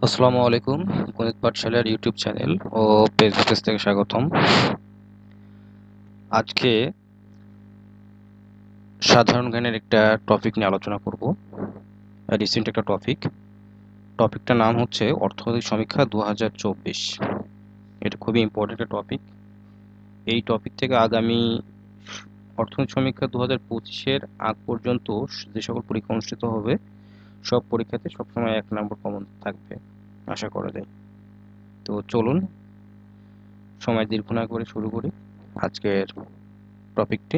আসসালামু আলাইকুম। গণিত পাঠশালার ইউটিউব চ্যানেল ও পেজ থেকে স্বাগতম। আজকে সাধারণ জ্ঞানের একটা টপিক নিয়ে আলোচনা করব। রিসেন্ট একটা টপিকটার নাম হচ্ছে অর্থনৈতিক সমীক্ষা 2024। এটা খুবই ইম্পর্টেন্ট একটা টপিক। এই টপিক থেকে আগামী অর্থনৈতিক সমীক্ষা 2025-এর আগ পর্যন্ত যে সকল পরীক্ষা অনুষ্ঠিত হবে সব পরীক্ষাতে সবসময় 1 নম্বর কমন থাকবে আশা করা যায়। তো চলুন সময় দীর্ঘ না করে শুরু করি আজকের টপিকটি।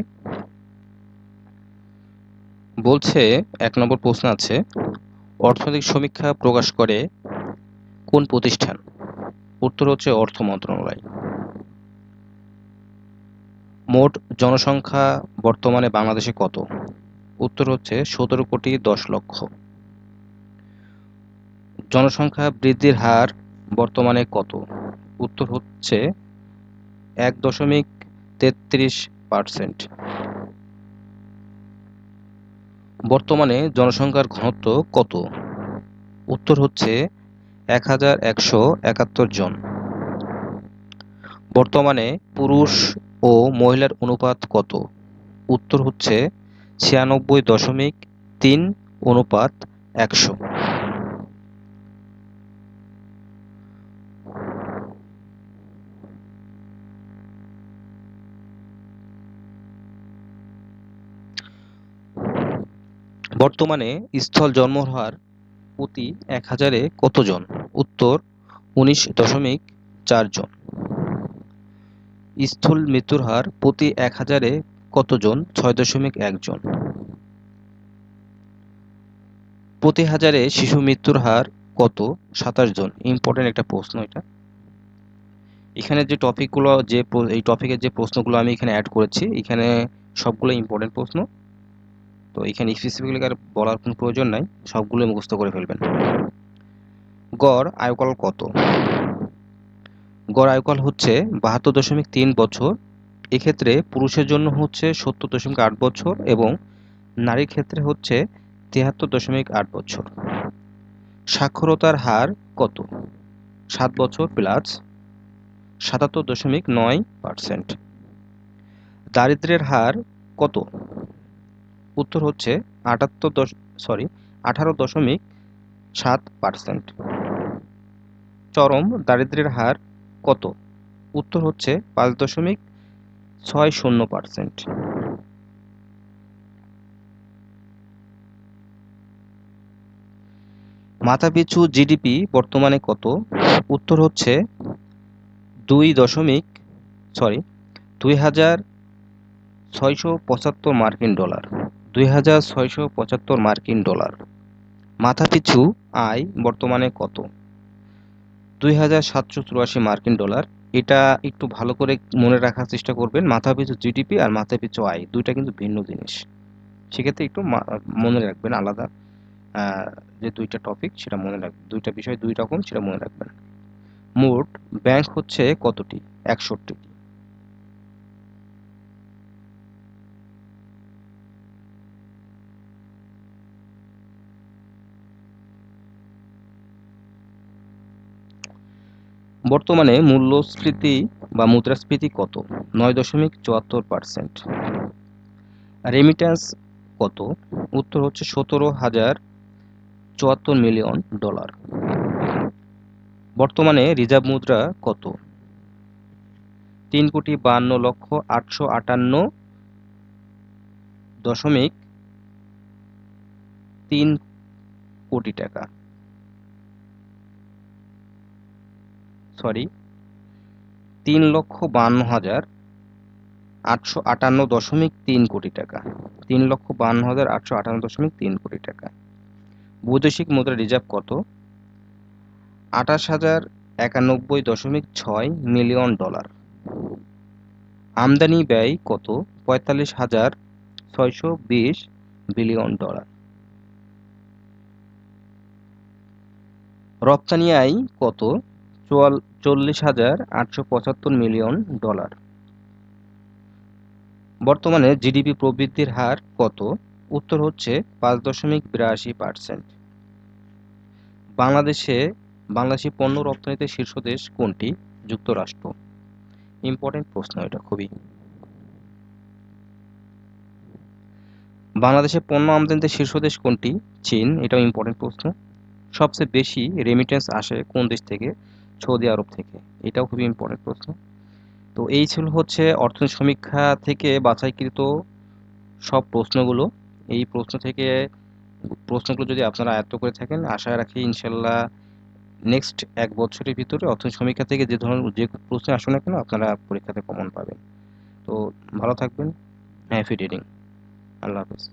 বলছে 1 নম্বর প্রশ্ন আছে, অর্থনৈতিক সমীক্ষা প্রকাশ করে কোন প্রতিষ্ঠান? উত্তর হচ্ছে অর্থ মন্ত্রণালয়। মোট জনসংখ্যা বর্তমানে বাংলাদেশে কত? উত্তর হচ্ছে 17,10,00,000। জনসংখ্যা বৃদ্ধির হার বর্তমানে কত? উত্তর হচ্ছে 1.33%। বর্তমানে জনসংখ্যার ঘনত্ব কত? উত্তর হচ্ছে 1171 জন। বর্তমানে পুরুষ ও মহিলার অনুপাত কত? উত্তর হচ্ছে 96.3:100। বর্তমানে স্থল জন্মের হার প্রতি 1000-এ কত জন? উত্তর 19.4 জন। স্থূল মৃত্যুর হার প্রতি 1000-এ কত জন? 6.1 জন। প্রতি হাজারে শিশু মৃত্যুর হার কত? 27 জন। ইম্পর্টেন্ট একটা প্রশ্ন এটা। এখানে যে টপিকগুলো এই টপিকের যে প্রশ্নগুলো আমি এখানে অ্যাড করেছি এখানে সবগুলো ইম্পর্টেন্ট প্রশ্ন। তো এখানে স্পেসিফিক্যালি আর বলার কোনো প্রয়োজন নাই, সবগুলো মুখস্থ করে ফেলবেন। গড় আয়ুকাল কত? গড় আয়ুকাল হচ্ছে 72.3 বছর। এক্ষেত্রে পুরুষের জন্য হচ্ছে 70.8 বছর এবং নারীর ক্ষেত্রে হচ্ছে 73.8 বছর। সাক্ষরতার হার কত? 7 বছর প্লাস 77.9%। দারিদ্র্যের হার কত? উত্তর হচ্ছে 18.7%। চরম দারিদ্র্যের হার কত? উত্তর হচ্ছে 5.60%। মাথাপিছু জিডিপি বর্তমানে কত? উত্তর হচ্ছে 2,675 মার্কিন ডলার। 2,675 মার্কিন ডলার। মাথাপিছু আয় বর্তমানে কত? 2,784 মার্কিন ডলার। এটা একটু ভালো করে মনে রাখার চেষ্টা করবেন। মাথাপিছু জিডিপি আর মাথাপিছু আয় দুইটা কিন্তু ভিন্ন জিনিস। সেক্ষেত্রে একটু মনে রাখবেন আলাদা যে দুইটা টপিক সেটা মনে রাখবেন, দুইটা বিষয় দুই রকম সেটা মনে রাখবেন। মোট ব্যাংক হচ্ছে কতটি? 61টি। বর্তমানে মূল্যস্ফীতি বা মুদ্রাস্ফীতি কত? 9.74%। রেমিট্যান্স কত? উত্তর হচ্ছে 17,074 মিলিয়ন ডলার। বর্তমানে রিজার্ভ মুদ্রা কত? 3,52,858.3 কোটি টাকা। সরি, 3,52,858.3 কোটি টাকা। 3,52,858.3 কোটি টাকা। বৈদেশিক মুদ্রা রিজার্ভ কত? 28,091.6 মিলিয়ন ডলার। আমদানি ব্যয় কত? 45,620 বিলিয়ন ডলার। রপ্তানি আয় কত? 40,875 মিলিয়ন ডলার। বর্তমানে জিডিপি প্রবৃদ্ধির হার কত? উত্তর হচ্ছে 5.82%। বাংলাদেশে বাংলাদেশি পণ্য রপ্তানিতে শীর্ষ দেশ কোনটি? যুক্তরাষ্ট্র। ইম্পর্টেন্ট প্রশ্ন এটা খুবই। বাংলাদেশে পণ্য আমদানিতে শীর্ষ দেশ কোনটি? চীন। এটাও ইম্পর্টেন্ট প্রশ্ন। সবচেয়ে বেশি রেমিটেন্স আসে কোন দেশ থেকে? সৌদি আরব থেকে। এটাও খুবই ইম্পর্টেন্ট প্রশ্ন। তো এই ছিল হচ্ছে অর্থনীতি সমীক্ষা থেকে বাছাইকৃত সব প্রশ্নগুলো। এই প্রশ্নগুলো যদি আপনারা আয়ত্ত করে থাকেন, আশা রাখি ইনশাল্লাহ নেক্সট 1 বছরের ভিতরে অর্থনীতি সমীক্ষা থেকে যে প্রশ্ন আসুক না কেন আপনারা পরীক্ষাতে কমন পাবেন। তো ভালো থাকবেন। Happy reading. আল্লাহ হাফেজ।